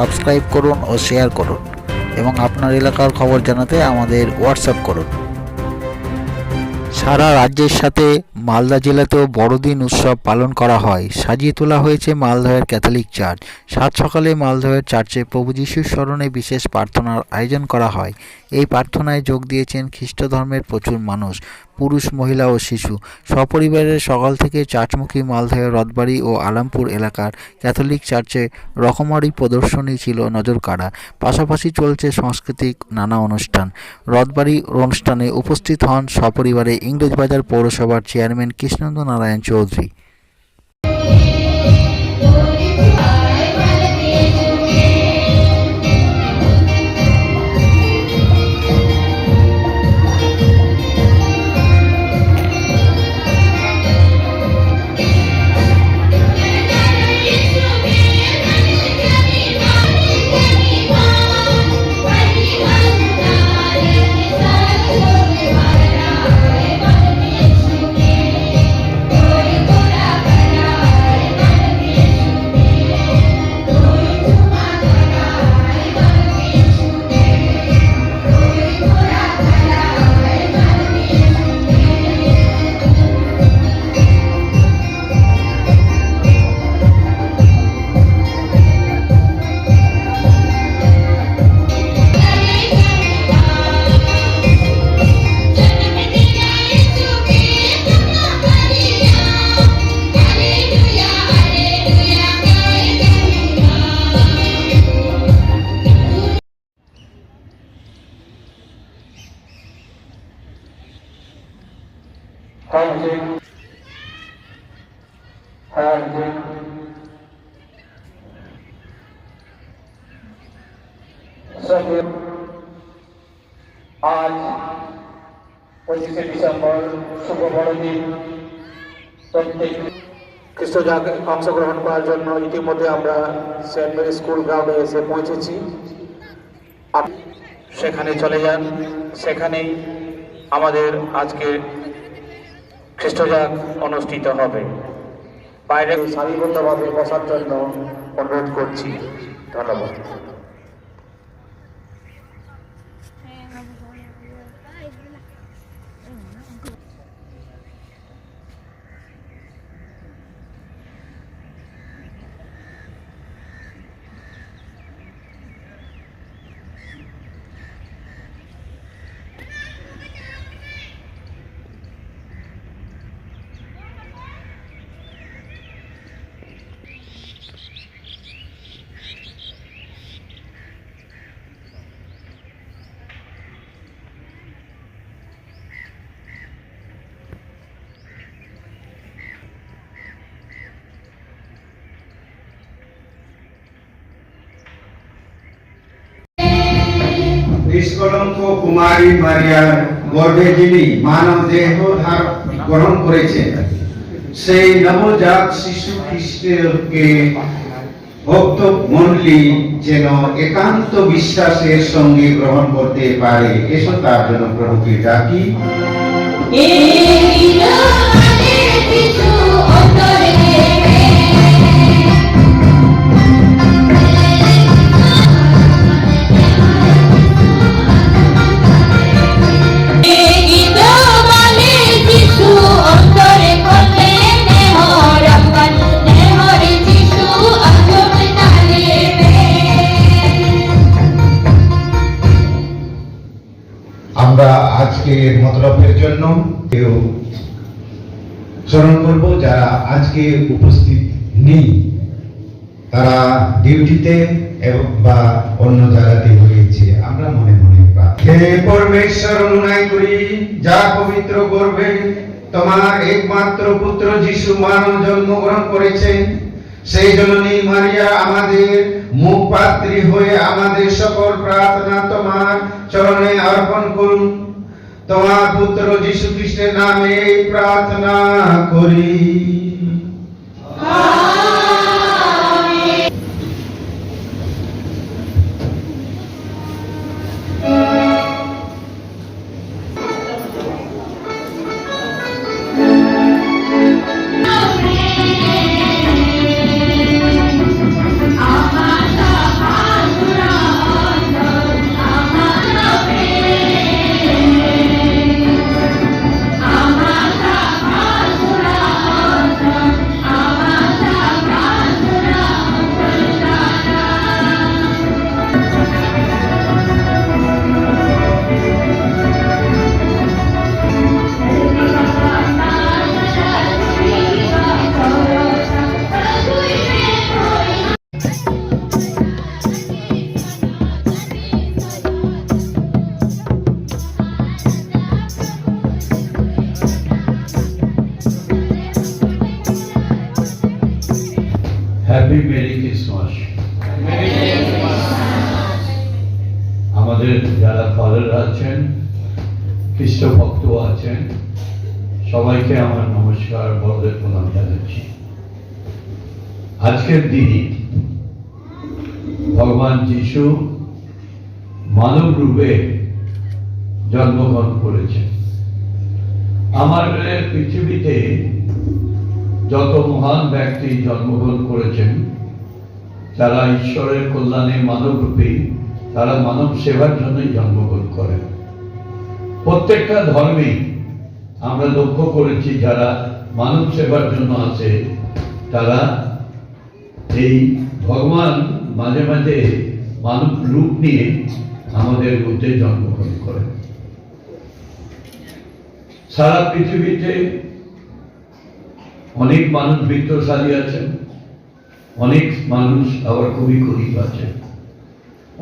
Subscribe করুন ও share করুন এবং আপনার এলাকার খবর জানাতে আমাদের হোয়াটসঅ্যাপ করুন। সারা রাজ্যের সাথে মালদা জেলাতেও বড়দিন উৎসব পালন করা হয়। সাজিয়ে তোলা হয়েছে মালদহের ক্যাথলিক চার্চ। সাত সকালে মালদহের চার্চে প্রভু যিশুর স্মরণে বিশেষ প্রার্থনার আয়োজন করা হয়। এই প্রার্থনায় যোগ দিয়েছেন খ্রিস্ট ধর্মের প্রচুর মানুষ, পুরুষ, মহিলা ও শিশু। সপরিবারের সকাল থেকে চার্চমুখী মালদহের রথবাড়ি ও আলামপুর এলাকার ক্যাথলিক চার্চে রকমারি প্রদর্শনী ছিল নজরকাড়া। পাশাপাশি চলছে সাংস্কৃতিক নানা অনুষ্ঠান। রথবাড়ি অনুষ্ঠানে উপস্থিত হন সপরিবারে ইংরেজবাজার পৌরসভার চেয়ারম্যান কৃষ্ণেন্দু নারায়ণ চৌধুরী। आज 25 ডিসেম্বর শুভ বড়দিন। প্রত্যেক খ্রিস্টজাগ অংশগ্রহণ করার জন্য ইতিমধ্যে আমরা সেন্ট মেরি স্কুল গ্রাউন্ডে এসে পৌঁছেছি। সেখানে চলে যান, সেখানেই আমাদের আজকে খ্রিস্টজাগ অনুষ্ঠিত হবে। বাইরে সারিবদ্ধভাবে বসার জন্য অনুরোধ করছি। ধন্যবাদ। নিষ্কলঙ্ক কুমারী মারিয়ার গর্ভে যিনি মানব দেহ গ্রহণ করেছেন, সেই নবজাত শিশু খ্রিস্টকে ভক্ত মণ্ডলী যেন একান্ত বিশ্বাসের সঙ্গে গ্রহণ করতে পারে। এসো তার জন্য প্রভুকে ডাকি। আমরা আজকের মতলবের জন্য কেউ স্মরণ করব যারা আজকে উপস্থিত নেই, তারা ডিউটিতে এবং বা অন্য জায়গাতে হয়েছে। আমরা মনে মনে হে পরমেশ্বর, অনুনয় করি যা পবিত্র গর্ভে তোমার একমাত্র পুত্র যিশু মানব জন্মগ্রহণ করেছেন, সেই জননী মারিয়া আমাদের মুখপাত্রী হয়ে আমাদের সকল প্রার্থনা তোমার চরণে অর্পণ করুন। তোমার পুত্র যিশু খ্রিস্টের নামে প্রার্থনা করি। Happy merry Christmas. আমাদের যারা ফাদার আছেন, খ্রিস্ট ভক্ত আছেন, সবাইকে আমার নমস্কার, বড়দের প্রণাম জানাচ্ছি। আজকের দিনে ভগবান যিশু মানব রূপে জন্মগ্রহণ করেছেন। আমাদের পৃথিবীতে যত মহান ব্যক্তি জন্মগ্রহণ করেছেন, যারা ঈশ্বরের কল্যাণে মানব রূপে, তারা মানব সেবার জন্যই জন্মগ্রহণ করেন। প্রত্যেকটা ধর্মে আমরা লক্ষ্য করেছি, যারা মানব সেবার জন্য আছে, তারা এই ভগবান মাঝে মাঝে মানব রূপ নিয়ে আমাদের মধ্যে জন্মগ্রহণ করেন। সারা পৃথিবীতে অনেক মানুষ বিত্তশালী আছেন, অনেক মানুষ আবার খুবই গরিব আছেন,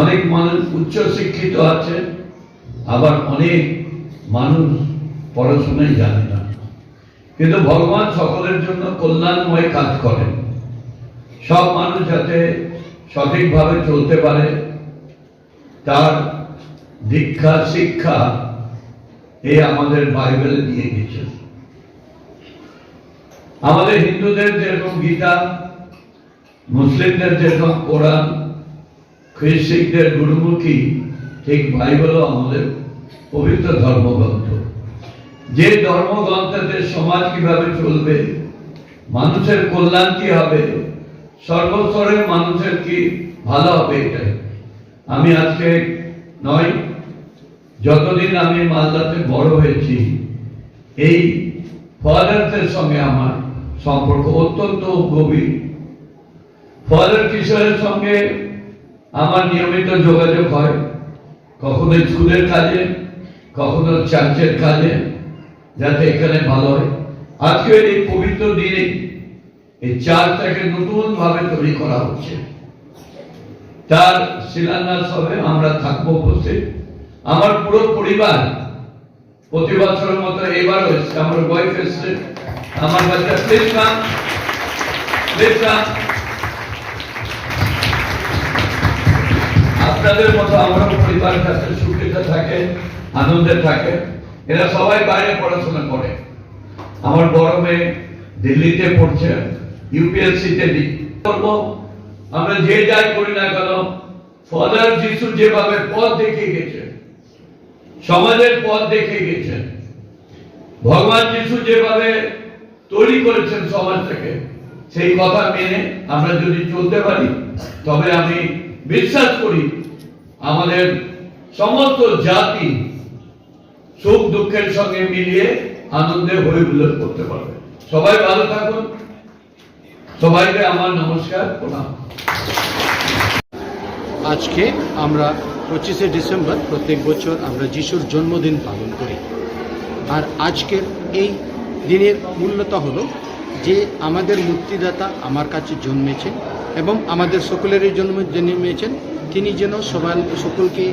অনেক মানুষ উচ্চ শিক্ষিত আছেন, আবার অনেক মানুষ পড়াশোনাই জানে না। কিন্তু ভগবান সকলের জন্য কল্যাণময় কাজ করেন। সব মানুষ যাতে সঠিকভাবে চলতে পারে, তার দীক্ষা শিক্ষা এই আমাদের বাইবেলে দিয়ে গেছেন। আমাদের হিন্দুদের যেরকম গীতা, মুসলিমদের যেরকম কোরআন, খ্রিস্টানদের গুরুমুখী, ঠিক বাইবেলও আমাদের পবিত্র ধর্মগ্রন্থ। যে ধর্মগ্রন্থের সমাজ কিভাবে চলবে, মানুষের কল্যাণ কি হবে, সর্বস্তরের মানুষের কি ভালো হবে, এটাই। আমি আজকে নয়, যতদিন আমি মালদাতে বড় হয়েছি, এই ফাদারদের সঙ্গে আমার সম্পর্ক অত্যন্ত গভীর। ফাদার কিশোরের সঙ্গে আমার নিয়মিত যোগাযোগ হয়, কখনো স্কুলের কাজে, কখনো চার্চের কাজে, যাতে এখানে ভালো হয়। আজকে এই পবিত্র দিনে এই চার্চটাকে নতুন ভাবে তৈরি করা হচ্ছে, তার শিলান্যাস হবে, আমরা থাকবো উপস্থিত। আমার পুরো পরিবার প্রতি বছরের মতো এবার হয়েছে, আমার ওয়াইফ এসছে, আমার বাচ্চা। Please come, please come. আপনাদের মতো আমারও পরিবারের কাছে সুখীতে থাকে, আনন্দে থাকে। এরা সবাই বাইরে পড়াশোনা করে। আমার বড় মেয়ে দিল্লিতে পড়ছে, ইউপিএসসিতে করবো। আমরা যে যাই করি না কেন, ফাদার যিশু যেভাবে পথ দেখিয়ে গেছেন, সমাজের পথ দেখিয়ে গেছেন, ভগবান যিশু যেভাবে তৈরি করেছেন সমাজটাকে, সেই কথা মেনে আমরা যদি চলতে পারি, তবে আমি বিশ্বাস করি আমাদের সমস্ত জাতি সুখ দুঃখের সঙ্গে মিলিয়ে আনন্দে হয়ে উল্লাস করতে পারবে। সবাই ভালো থাকুন। সবাইকে আমার নমস্কার, প্রণাম। আজকে আমরা 25শে ডিসেম্বর প্রত্যেক বছর আমরা যিশুর জন্মদিন পালন করি। আর আজকের এই দিনের মূল্যতা হলো যে আমাদের মুক্তিদাতা আমার কাছে জন্মেছেন এবং আমাদের সকলেরই জন্মেছেন। তিনি যেন সকলকে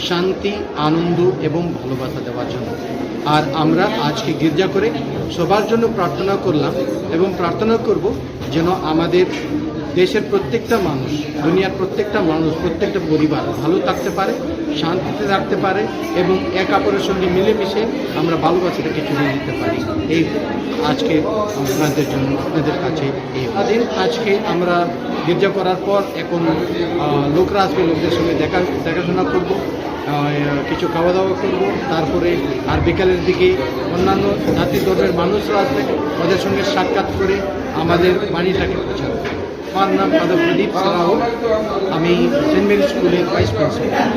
শান্তি, আনন্দ এবং ভালোবাসা দেওয়ার জন্য। আর আমরা আজকে গির্জা করে সবার জন্য প্রার্থনা করলাম এবং প্রার্থনা করব যেন আমাদের দেশের প্রত্যেকটা মানুষ, দুনিয়ার প্রত্যেকটা মানুষ, প্রত্যেকটা পরিবার ভালো থাকতে পারে, শান্তিতে থাকতে পারে এবং এক অপরের সঙ্গে মিলেমিশে আমরা ভালোবাসাটাকে ছড়িয়ে দিতে পারি। এই আজকে আপনাদের জন্য, আপনাদের কাছে এই দিন। আজকে আমরা গির্জা করার পর এখন লোকরা আসবে, লোকদের সঙ্গে দেখাশোনা করব, কিছু খাওয়া দাওয়া করব, তারপরে আর বিকালের দিকে অন্যান্য জাতি ধর্মের মানুষরা আসবে, ওদের সঙ্গে সাক্ষাৎ করে আমাদের বাণীটাকে প্রচার করব। আমার নাম ফাদার প্রদীপ সারাও, আমি সেন্ট মেরি স্কুলের ভাইস প্রিন্সিপাল।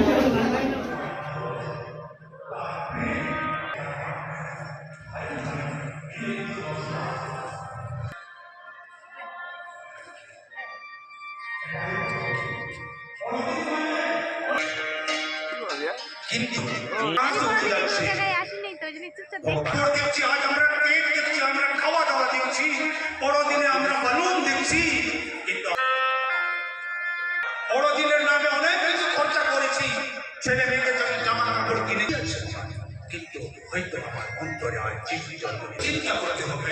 কিন্তু দেখছি, আজ আমরা কেক দেখছি, আমরা খাওয়া দাওয়া দেখছি, বড়দিনে আমরা বালুন দেখছি, কিন্তু বড়দিনের নামে অনেক কিছু খরচা করেছি, ছেলে মেয়েকে জামা কাপড় কিনে, কিন্তু হয়তো আমার অন্তরে আজ যিশু জন্ম চিন্তা করতে হবে।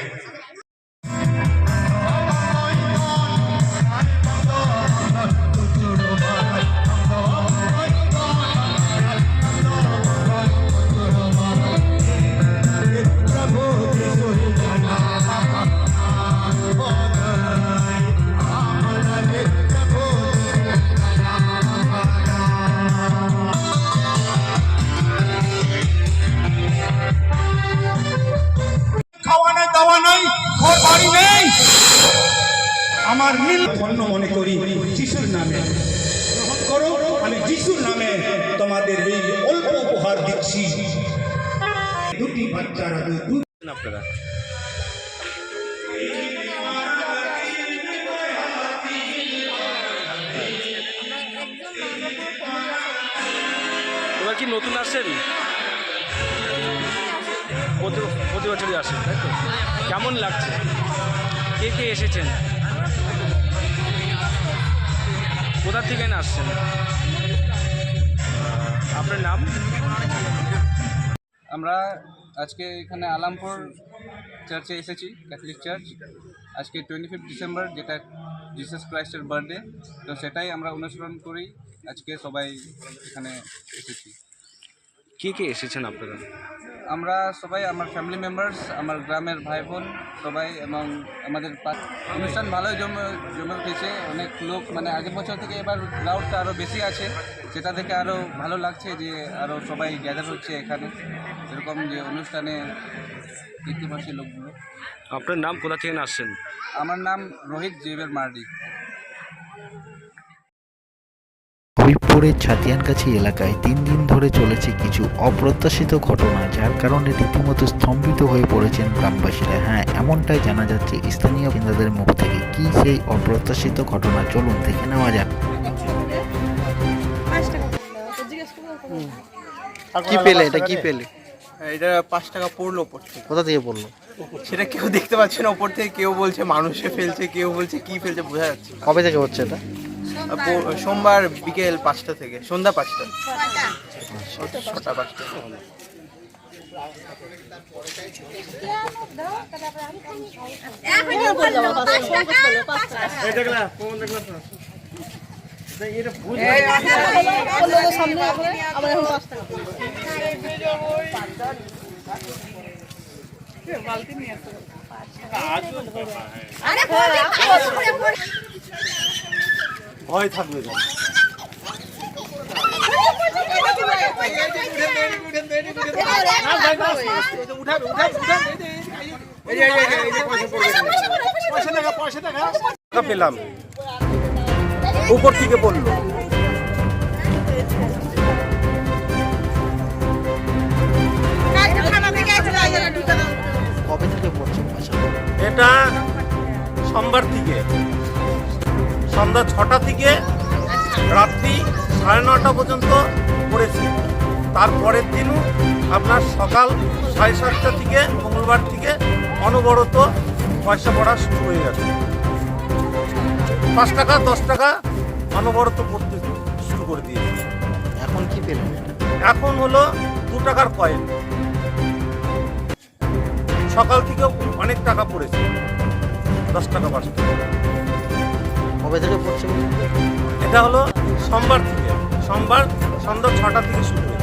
ভয় নেই। আমার নীল ধন্য মনে করি যিশুর নামে গ্রহণ করো। আমি যিশুর নামে তোমাদের এই অল্প উপহার দিচ্ছি। দুটি বাচ্চারা আপনারা এবার কি নতুন আসছেন? প্রতি বছরই আসেন, তাই তো? কেমন লাগছে? কে কে এসেছেন? কোথা থেকে আসছেন? আপনার নাম? আমরা আজকে এখানে আলামপুর চার্চে এসেছি, ক্যাথলিক চার্চ। আজকে 25 ডিসেম্বর, যেটা জিসাস ক্রাইস্টের বার্থডে, তো সেটাই আমরা অনুসরণ করি। আজকে সবাই এখানে এসেছি। কে কে এসেছেন আপনারা? আমরা সবাই, আমার ফ্যামিলি মেম্বার্স, আমার গ্রামের ভাই বোন সবাই, এবং আমাদের অনুষ্ঠান ভালোই জমে উঠেছে। অনেক লোক, মানে আগের বছর থেকে এবার ক্রাউডটা আরও বেশি আছে, সেটা দেখে আরও ভালো লাগছে যে আরও সবাই গ্যাদার হচ্ছে এখানে, এরকম যে অনুষ্ঠানে দেখতে পাচ্ছি লোকগুলো। আপনার নাম, কোথা থেকে আসছেন? আমার নাম রোহিত জেবের মার্ডি। হবিবপুরের ছাতিয়ানগাছি এলাকায় 3 দিন ধরে চলেছে কিছু অপ্রত্যাশিত ঘটনা, যার কারণে রীতিমতো স্তম্ভিত হয়ে পড়েছেন গ্রামবাসীরা। হ্যাঁ, এমনটাই জানা যাচ্ছে স্থানীয় বাসিন্দাদের মুখ থেকে। কি সেই অপ্রত্যাশিত ঘটনা, চলুন দেখে নেওয়া যাক। কি পেলে? এটা কি পেলে? এটা 5 টাকা পড়লো ওপর থেকে। কোথা থেকে পড়লো? সেটা কেউ দেখতে পাচ্ছে না ওপর থেকে। কেউ বলছে মানুষে ফেলছে, কেউ বলছে কি ফেলছে, বোঝা যাচ্ছে না। কবে থেকে হচ্ছে এটা? সোমবার বিকেল 5টা থেকে সন্ধ্যা 5টা, 6টা 5টা। ভয় থাকবে না। পেলাম উপর থেকে পড়লো। কবে থেকে পড়ছে? এটা সোমবার থেকে সন্ধ্যা 6টা থেকে রাত্রি 9:30 পর্যন্ত পড়েছি। তারপরের দিনও আপনার সকাল 7:30 থেকে মঙ্গলবার থেকে অনবরত পয়সা পড়া শুরু হয়ে গেছে। 5 টাকা 10 টাকা অনবরত পড়তে শুরু করে দিয়েছে। এখন কি পেলেন? এখন হলো 2 টাকার কয়েন। সকাল থেকে অনেক টাকা পড়েছে, 10 টাকা 5 টাকা। কবে থেকে পড়ছে? এটা হলো সোমবার থেকে, সোমবার সন্ধ্যা 6টা থেকে শুরু হয়েছে।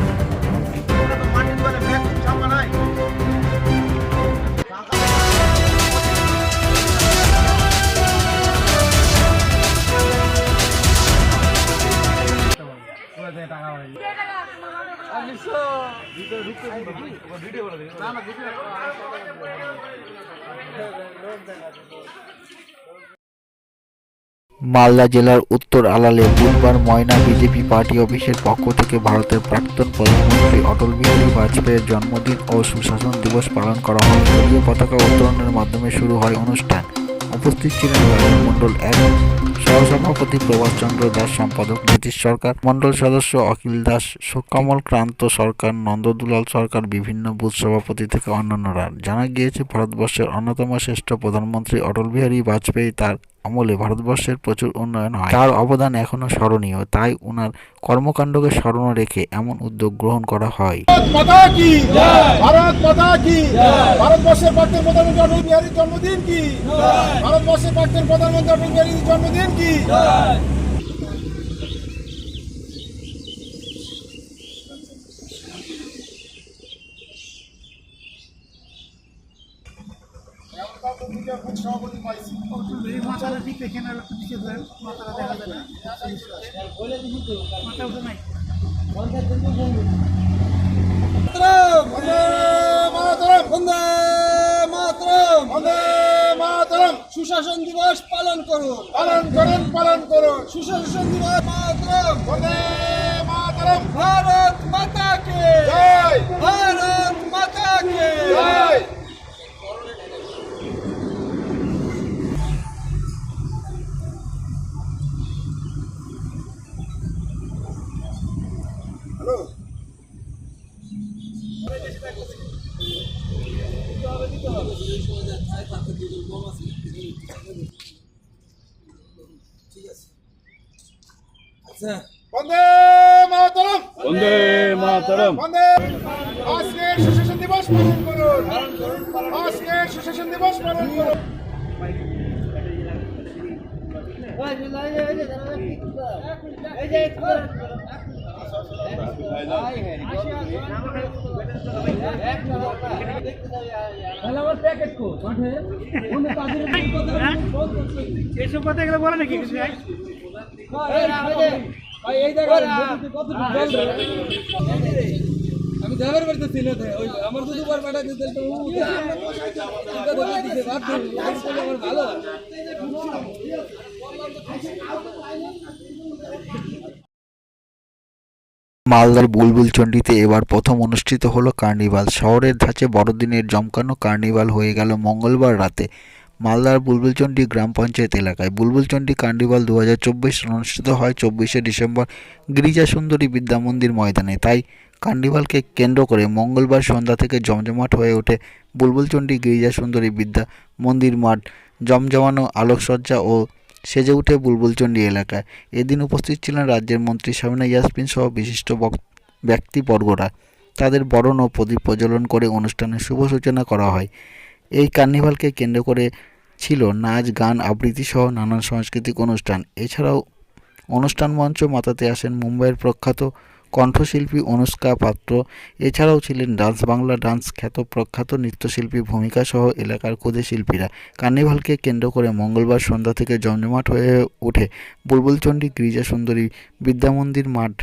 মালদা জেলার উত্তর আলালে বুধবার ময়না বিজেপি পার্টি অফিসের পক্ষ থেকে ভারতের প্রাক্তন প্রধানমন্ত্রী অটল বিহারী বাজপেয়ীর জন্মদিন ও সুশাসন দিবস পালন করা হয়। জাতীয় পতাকা উত্তোলনের মাধ্যমে শুরু হয় অনুষ্ঠান। উপস্থিত ছিলেন রাজন মণ্ডল 1 সহসভাপতি প্রভাষ চন্দ্র দাস, সম্পাদক নীতিশ সরকার, মণ্ডল সদস্য অখিল দাস, সুকমল ক্রান্ত সরকার, নন্দদুলাল সরকার, বিভিন্ন বুথ সভাপতি থেকে অন্যান্যরা। জানা গিয়েছে, ভারতবর্ষের অন্যতম শ্রেষ্ঠ প্রধানমন্ত্রী অটল বিহারী বাজপেয়ী, তার আমলে ভারতবর্ষের প্রচুর উন্নয়ন হয়। তার অবদান এখনো স্মরণীয়, তাই উনার কর্মকাণ্ডকে স্মরণ রেখে এমন উদ্যোগ গ্রহণ করা হয়। ভারতবর্ষের প্রাক্তন প্রধানমন্ত্রী অটল বিহারীর জন্মদিন কি? ভারতবর্ষের প্রাক্তন প্রধানমন্ত্রী অটল বিহারীর জন্মদিন কি? সভাপতি পাইছি মাথাটা ঠিক দেখে না, একটু দিকে দেন, মাথাটা দেখা যায় না। মাথা উঠে নাই। বন্দে মাতরম, বন্দে মাতরম, বন্দে মাতরম। সুশাসন দিবস পালন করুন, সুশাসন দিবস মাতরম, ভারত মাতা কে জয়, ভারত মাতা কে জয়। বন্দে মাতরম, বন্দে মাতরম, বন্দে। আজকে সুশাসন দিবস পালন করুন, আজকে সুশাসন দিবস পালন করুন। এসব কথা এগুলো বলে নাকি কিছু আমি যাবার পারতেছি না, আমার তো দুবার পাঠা দিতে আমার ভালো। মালদার বুলবুলচন্ডিতে এবার প্রথম অনুষ্ঠিত হলো কার্নিভাল। শহরের ধাঁচে বড়দিনের জমকানো কার্নিভাল হয়ে গেল মঙ্গলবার রাতে মালদার বুলবুলচন্ডি গ্রাম পঞ্চায়েত এলাকায়। বুলবুলচন্ডি কার্নিভাল 2024 অনুষ্ঠিত হয় 24শে ডিসেম্বর গিরিজা সুন্দরী বিদ্যা মন্দির ময়দানে। তাই কার্নিভালকে কেন্দ্র করে মঙ্গলবার সন্ধ্যা থেকে জমজমাট হয়ে ওঠে বুলবুলচন্ডি গিরিজা সুন্দরী বিদ্যা মন্দির মাঠ। জমজমানো আলোকসজ্জা ও সেজে উঠে বুলবুলচন্ডি এলাকায়। এদিন উপস্থিত ছিলেন রাজ্যের মন্ত্রী সাবিনা ইয়াসমিন সহ বিশিষ্ট ব্যক্তিবর্গরা। তাদের বরণ ও প্রদীপ প্রজ্বলন করে অনুষ্ঠানের শুভ সূচনা করা হয়। এই কার্নিভালকে কেন্দ্র করে ছিল নাচ, গান, আবৃত্তি সহ নানান সাংস্কৃতিক অনুষ্ঠান। এছাড়াও অনুষ্ঠান মঞ্চ মাতাতে আসেন মুম্বাইয়ের প্রখ্যাত কণ্ঠশিল্পী অনুষ্কা পাত্র। এছাড়াও ছিলেন ডান্স বাংলা ডান্স খ্যাত প্রখ্যাত নৃত্যশিল্পী ভূমিকা সহ এলাকার ক্ষুদে শিল্পীরা। কার্নিভালকে কেন্দ্র করে মঙ্গলবার সন্ধ্যা থেকে জমজমাট হয়ে ওঠে বুলবুলচন্ডি গিরিজা সুন্দরী বিদ্যামন্দির মাঠ।